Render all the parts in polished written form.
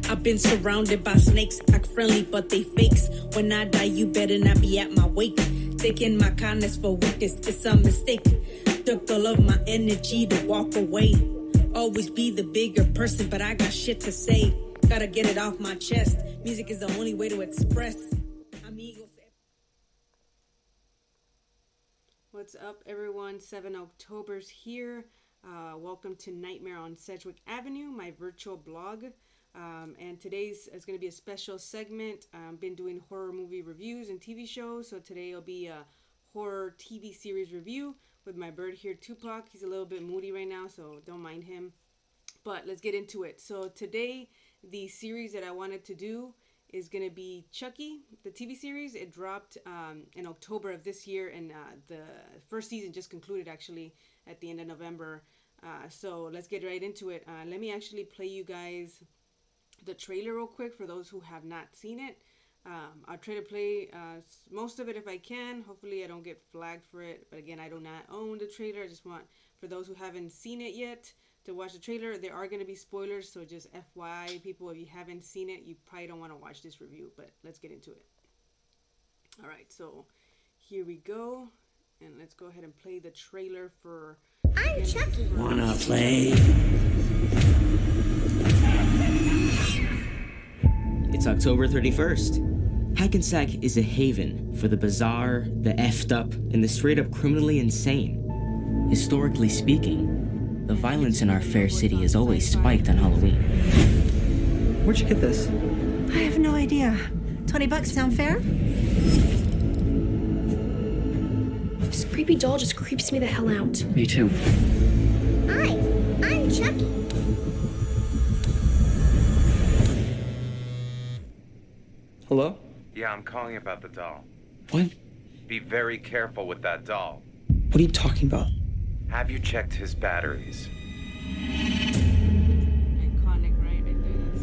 I've been surrounded by snakes, act friendly but they fakes. When I die you better not be at my wake. Taking my kindness for weakness, it's a mistake. Took all of my energy to walk away. Always be the bigger person, but I got shit to say. Gotta get it off my chest. Music is the only way to express. Amigos. What's up, everyone? 7Octoberz here. Welcome to Nightmare on Sedgwick Avenue, my virtual blog. And today's is going to be a special segment. I've been doing horror movie reviews and TV shows, so today will be a horror TV series review with my bird here, Tupac. He's a little bit moody right now, so don't mind him. But let's get into it. So today, the series that I wanted to do is going to be Chucky, the TV series. It dropped in October of this year, and the first season just concluded actually at the end of November. So let's get right into it. Let me actually play you guys the trailer real quick for those who have not seen it. I'll try to play most of it if I can. Hopefully I don't get flagged for it. But again, I do not own the trailer. I just want, for those who haven't seen it yet, to watch the trailer. There are going to be spoilers, so just FYI, people, if you haven't seen it, you probably don't want to watch this review. But let's get into it. Alright, so here we go. And let's go ahead and play the trailer for... I'm Chucky. Wanna play? It's October 31st. Hackensack is a haven for the bizarre, the effed up, and the straight up criminally insane. Historically speaking, the violence in our fair city has always spiked on Halloween. Where'd you get this? I have no idea. $20 sound fair? This creepy doll just creeps me the hell out. Me too. Hi, I'm Chucky. Hello? Yeah, I'm calling about the doll. What? Be very careful with that doll. What are you talking about? Have you checked his batteries? Iconic, right? Right there, that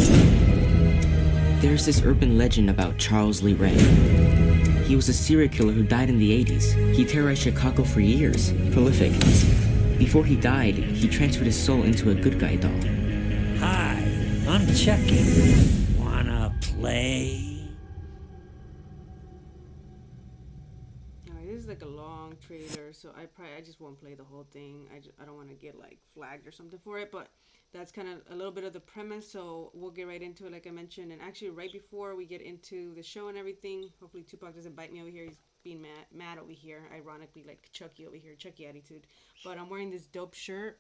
scene. There's this urban legend about Charles Lee Ray. He was a serial killer who died in the 80s. He terrorized Chicago for years. Prolific. Before he died, he transferred his soul into a good guy doll. Hi, I'm Chucky. Wanna play? Alright, this is like a long trailer, so I just won't play the whole thing. I don't want to get like flagged or something for it, but that's kind of a little bit of the premise, so we'll get right into it like I mentioned. And actually right before we get into the show and everything, hopefully Tupac doesn't bite me over here. He's being mad over here, ironically, like Chucky over here, Chucky attitude. But I'm wearing this dope shirt.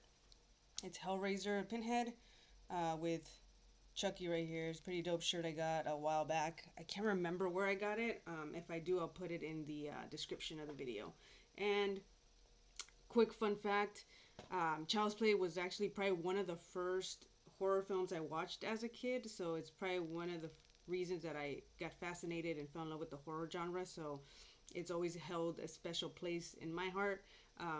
It's Hellraiser Pinhead with Chucky right here. It's a pretty dope shirt I got a while back. I can't remember where I got it. If I do, I'll put it in the description of the video. And quick fun fact, Child's Play was actually probably one of the first horror films I watched as a kid, so it's probably one of the reasons that I got fascinated and fell in love with the horror genre, so it's always held a special place in my heart. I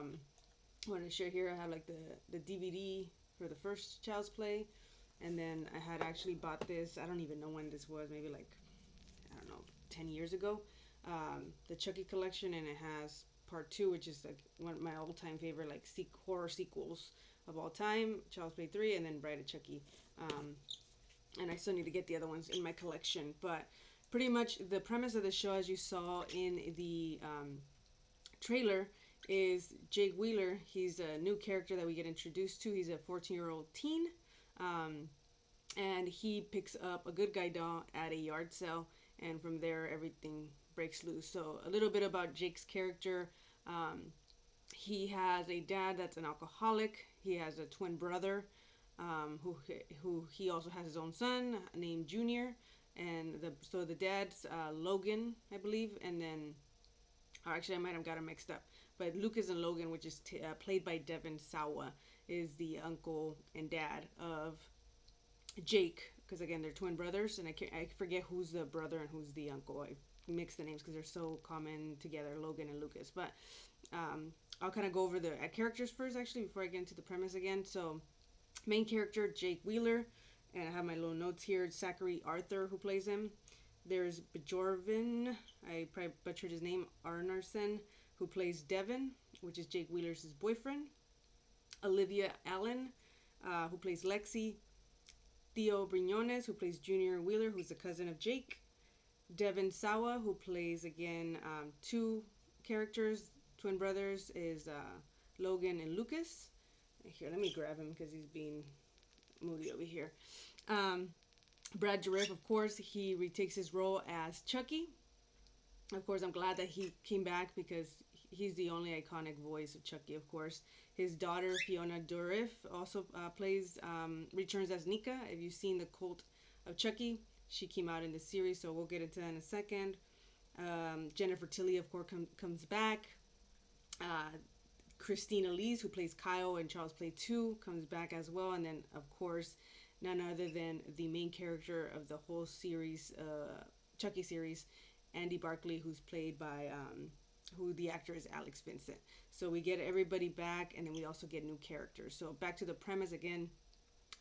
want to share here, I have like the DVD for the first Child's Play, and then I had actually bought this, I don't even know when this was, maybe like, I don't know, 10 years ago, the Chucky Collection, and it has Part 2, which is like one of my all-time favorite like horror sequels of all time, Child's Play 3, and then Bride of Chucky. And I still need to get the other ones in my collection. But pretty much the premise of the show, as you saw in the trailer, is Jake Wheeler. He's a new character that we get introduced to. He's a 14-year-old teen, and he picks up a good guy doll at a yard sale, and from there everything breaks loose. So a little bit about Jake's character. He has a dad that's an alcoholic. He has a twin brother who he also has his own son named Junior, and so the dad's Logan, I believe, and then actually I might have got him mixed up, but Lucas and Logan, which is played by Devin Sawa, is the uncle and dad of Jake, because again they're twin brothers, and I forget who's the brother and who's the uncle. I mix the names because they're so common together, Logan and Lucas. But I'll kind of go over the characters first, actually, before I get into the premise again. So main character Jake Wheeler, and I have my little notes here. Zachary Arthur, who plays him. There's Bjorvin, I probably butchered his name, Arnarsson, who plays Devin, which is Jake Wheeler's boyfriend. Olivia Allen, who plays Lexi. Theo Brignones, who plays Junior Wheeler, who's the cousin of Jake. Devin Sawa, who plays again two characters, twin brothers, is Logan and Lucas. Here, let me grab him because he's being moody over here. Brad Dourif, of course, he retakes his role as Chucky. Of course, I'm glad that he came back because he's the only iconic voice of Chucky, of course. His daughter, Fiona Dourif, also returns as Nika. If you've seen the Cult of Chucky, she came out in the series, so we'll get into that in a second. Jennifer Tilly, of course, comes back. Christina Lees, who plays Kyle and Charles Play 2, comes back as well. And then, of course, none other than the main character of the whole series, Chucky series, Andy Barclay, who's played by, who the actor is Alex Vincent. So we get everybody back, and then we also get new characters. So back to the premise again.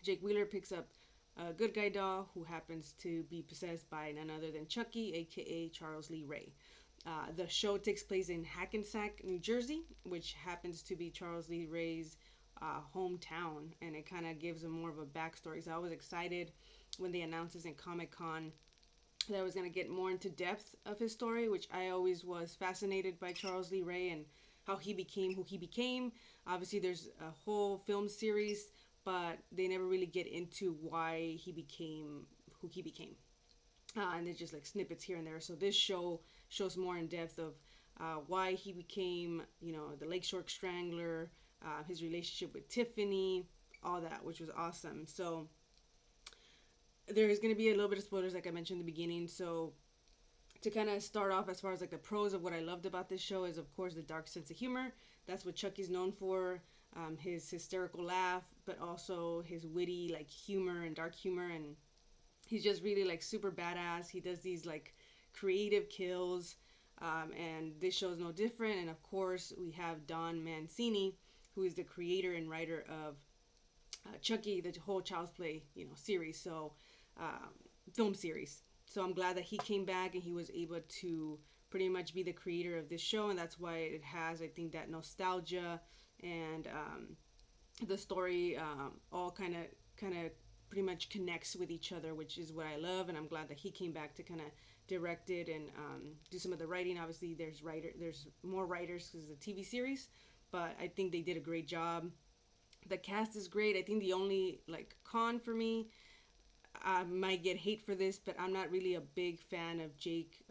Jake Wheeler picks up a good guy doll who happens to be possessed by none other than Chucky, aka Charles Lee Ray. The show takes place in Hackensack, New Jersey, which happens to be Charles Lee Ray's hometown, and it kind of gives him more of a backstory. So I was excited when they announced this in Comic-Con that I was going to get more into depth of his story, which I always was fascinated by Charles Lee Ray and how he became who he became. Obviously, there's a whole film series, but they never really get into why he became who he became. And there's just like snippets here and there. So this show shows more in depth of why he became, the Lakeshore Strangler, his relationship with Tiffany, all that, which was awesome. So there is going to be a little bit of spoilers, like I mentioned in the beginning. So to kind of start off, as far as like the pros of what I loved about this show is, of course, the dark sense of humor. That's what Chucky's known for. His hysterical laugh, but also his witty like humor and dark humor, and he's just really like super badass. He does these like creative kills, and this show is no different. And of course, we have Don Mancini, who is the creator and writer of Chucky, the whole Child's Play, series. So film series. So I'm glad that he came back and he was able to pretty much be the creator of this show, and that's why it has, I think, that nostalgia and the story all kind of pretty much connects with each other, which is what I love. And I'm glad that he came back to kind of direct it and do some of the writing. Obviously, there's more writers because it's a TV series, but I think they did a great job. The cast is great. I think the only like con for me, I might get hate for this, but I'm not really a big fan of Jake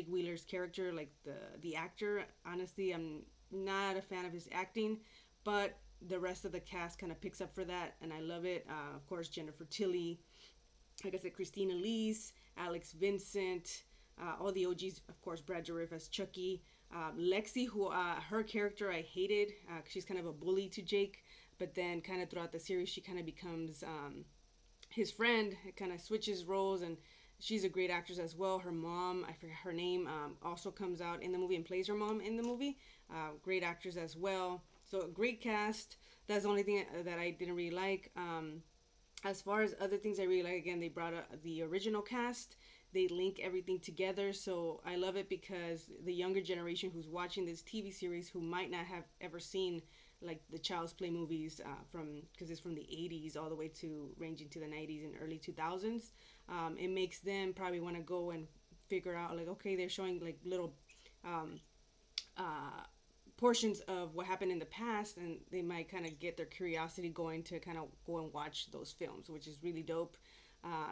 Wheeler's character, like the actor. Honestly, I'm not a fan of his acting, but the rest of the cast kind of picks up for that, and I love it. Of course, Jennifer Tilly, like I said, Christina Lees, Alex Vincent, all the OGs, of course, Brad Dourif as Chucky, Lexi, who her character I hated. She's kind of a bully to Jake, but then kind of throughout the series, she kind of becomes his friend. It kind of switches roles, and she's a great actress as well. Her mom, I forget her name, also comes out in the movie and plays her mom in the movie. Great actress as well. So a great cast. That's the only thing that I didn't really like. As far as other things I really like, again, they brought the original cast. They link everything together. So I love it because the younger generation who's watching this TV series, who might not have ever seen like the Child's Play movies because it's from the 80s all the way to ranging to the 90s and early 2000s, it makes them probably want to go and figure out like, okay, they're showing like little portions of what happened in the past, and they might kind of get their curiosity going to kind of go and watch those films, which is really dope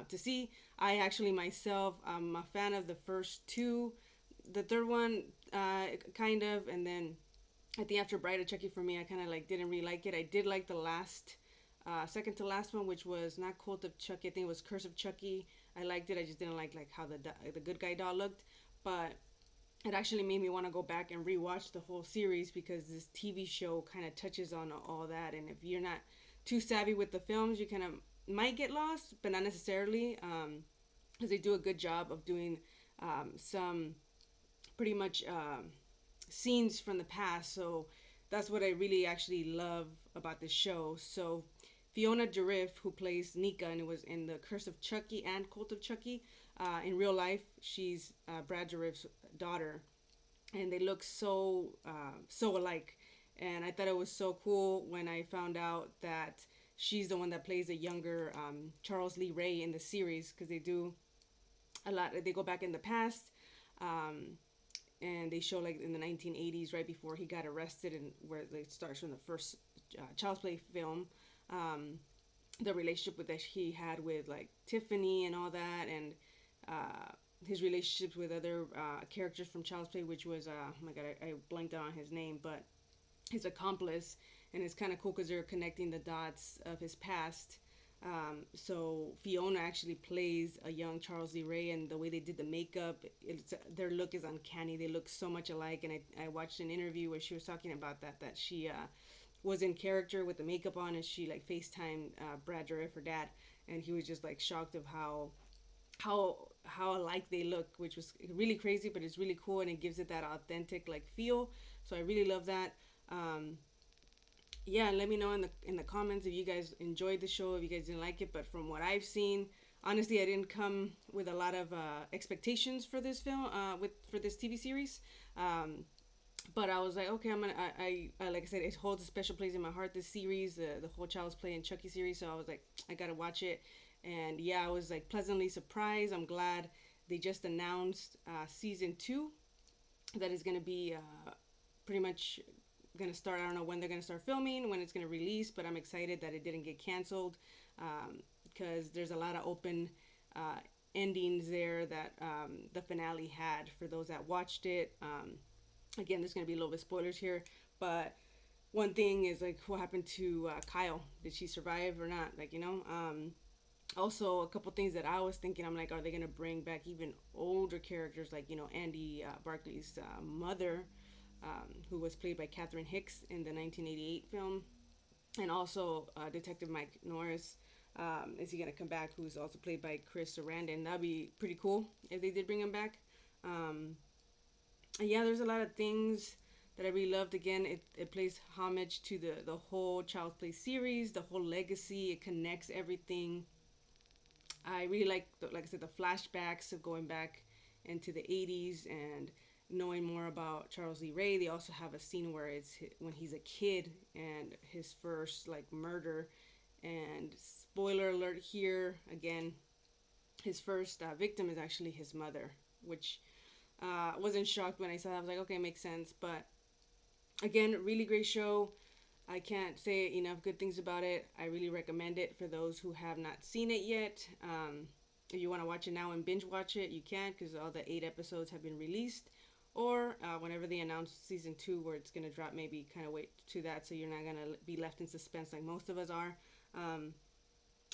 to see. I actually myself, I'm a fan of the first two. The third one kind of, and then I think after Bride of Chucky, for me, I kind of like didn't really like it. I did like the last second to last one, which was not Cult of Chucky, I think it was Curse of Chucky. I liked it. I just didn't like how the good guy doll looked, but it actually made me want to go back and rewatch the whole series because this TV show kind of touches on all that. And if you're not too savvy with the films, you kind of might get lost, but not necessarily, because they do a good job of doing some pretty much scenes from the past. So that's what I really actually love about this show. So Fiona Dourif, who plays Nika, and it was in the Curse of Chucky and Cult of Chucky, in real life, she's Brad Dourif's daughter, and they look so alike. And I thought it was so cool when I found out that she's the one that plays a younger Charles Lee Ray in the series, because they do a lot. They go back in the past, and they show like in the 1980s, right before he got arrested, and where it starts from the first Child's Play film. The relationship that he had with like Tiffany and all that, and his relationships with other characters from Child's Play, which was oh my god, I blanked out on his name, but his accomplice. And it's kind of cool because they're connecting the dots of his past. So Fiona actually plays a young Charles Lee Ray, and the way they did the makeup, their look is uncanny. They look so much alike. And I watched an interview where she was talking about that she was in character with the makeup on, and she like FaceTimed Brad Dourif, her dad, and he was just like shocked of how alike they look, which was really crazy, but it's really cool, and it gives it that authentic like feel. So I really love that. Yeah, let me know in the comments if you guys enjoyed the show, if you guys didn't like it. But from what I've seen, honestly, I didn't come with a lot of expectations for this film, for this TV series. But I was like, okay, I like I said, it holds a special place in my heart, this series, the whole Child's Play and Chucky series. So I was like, I gotta watch it. And yeah, I was like pleasantly surprised. I'm glad they just announced season 2 that is gonna be pretty much gonna start. I don't know when they're gonna start filming, when it's gonna release, but I'm excited that it didn't get canceled, because there's a lot of open endings there that the finale had for those that watched it. Again, there's gonna be a little bit of spoilers here, but one thing is like, what happened to Kyle? Did she survive or not? Like, you know. Also, a couple things that I was thinking, I'm like, are they gonna bring back even older characters, like, you know, Andy Barclay's mother, who was played by Catherine Hicks in the 1988 film, and also Detective Mike Norris. Is he gonna come back? Who's also played by Chris Sarandon? That'd be pretty cool if they did bring him back. And yeah, there's a lot of things that I really loved. Again, it plays homage to the whole Child's Play series, the whole legacy. It connects everything. I really like I said, the flashbacks of going back into the 80s and knowing more about Charles Lee Ray. They also have a scene where it's when he's a kid and his first like murder. And spoiler alert here, again, his first victim is actually his mother, which wasn't shocked when I saw that. I was like, okay, makes sense. But again, really great show. I can't say enough good things about it. I really recommend it for those who have not seen it yet. If you want to watch it now and binge watch it, you can, because all the 8 episodes have been released. Or whenever they announce season 2, where it's going to drop, maybe kind of wait to that, so you're not going to be left in suspense like most of us are.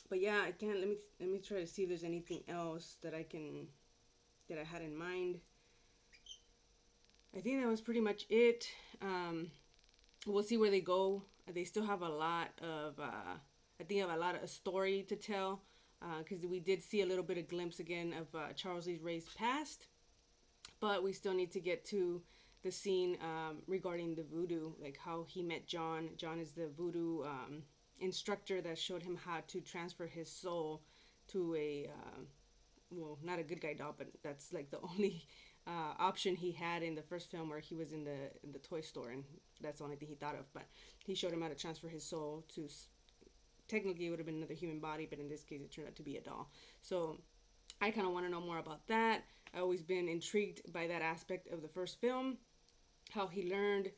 But yeah, I can't. Let me try to see if there's anything else that I had in mind. I think that was pretty much it. We'll see where they go. They still have a lot of, I think, a lot of story to tell, because we did see a little bit of glimpse again of Charles Lee Ray's past, but we still need to get to the scene regarding the voodoo, like how he met John. John is the voodoo instructor that showed him how to transfer his soul to a, well, not a good guy doll, but that's like the only option he had in the first film, where he was in the toy store, and that's the only thing he thought of. But he showed him how to transfer his soul to, technically it would have been another human body, but in this case it turned out to be a doll. So I kind of want to know more about that. I've always been intrigued by that aspect of the first film, how he learned,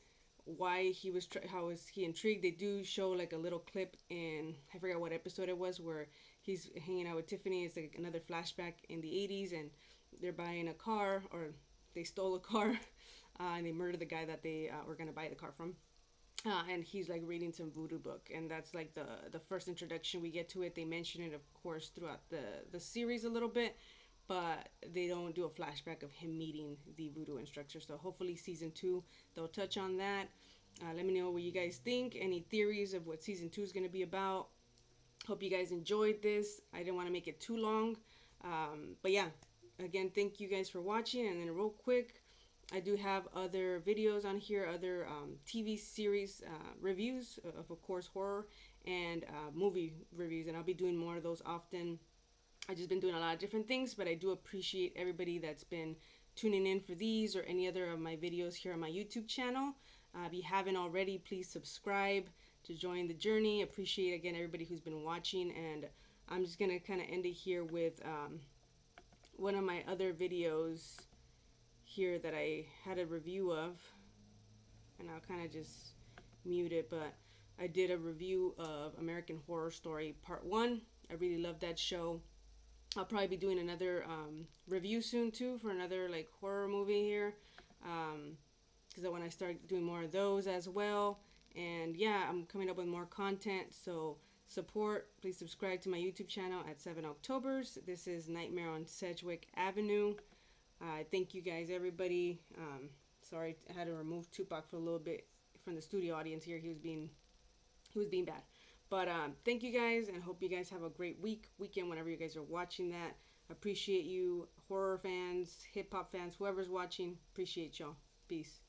why he was how was he intrigued. They do show like a little clip in, I forgot what episode it was, where he's hanging out with Tiffany. It's like another flashback in the 80s, and they're buying a car, or they stole a car, and they murdered the guy that they were going to buy the car from. And he's like reading some voodoo book, and that's like the first introduction we get to it. They mention it, of course, throughout the series a little bit, but they don't do a flashback of him meeting the voodoo instructor. So hopefully season 2 they'll touch on that. Let me know what you guys think, any theories of what season 2 is going to be about. Hope you guys enjoyed this. I didn't want to make it too long, but yeah, again, thank you guys for watching. And then real quick, I do have other videos on here, other TV series reviews of course, horror and movie reviews, and I'll be doing more of those often. I've just been doing a lot of different things, but I do appreciate everybody that's been tuning in for these or any other of my videos here on my YouTube channel. If you haven't already, please subscribe to join the journey. Appreciate again everybody who's been watching, and I'm just gonna kind of end it here with one of my other videos here that I had a review of, and I'll kind of just mute it, but I did a review of American Horror Story Part 1. I really love that show. I'll probably be doing another review soon too for another like horror movie here, because I want to start doing more of those as well. And yeah, I'm coming up with more content, so support. Please subscribe to my YouTube channel at 7Octoberz. This is Nightmare on Sedgwick Avenue. Thank you guys, everybody. Sorry, I had to remove Tupac for a little bit from the studio audience here. He was being bad. But thank you guys, and hope you guys have a great weekend whenever you guys are watching that. Appreciate you, horror fans, hip hop fans, whoever's watching. Appreciate y'all. Peace.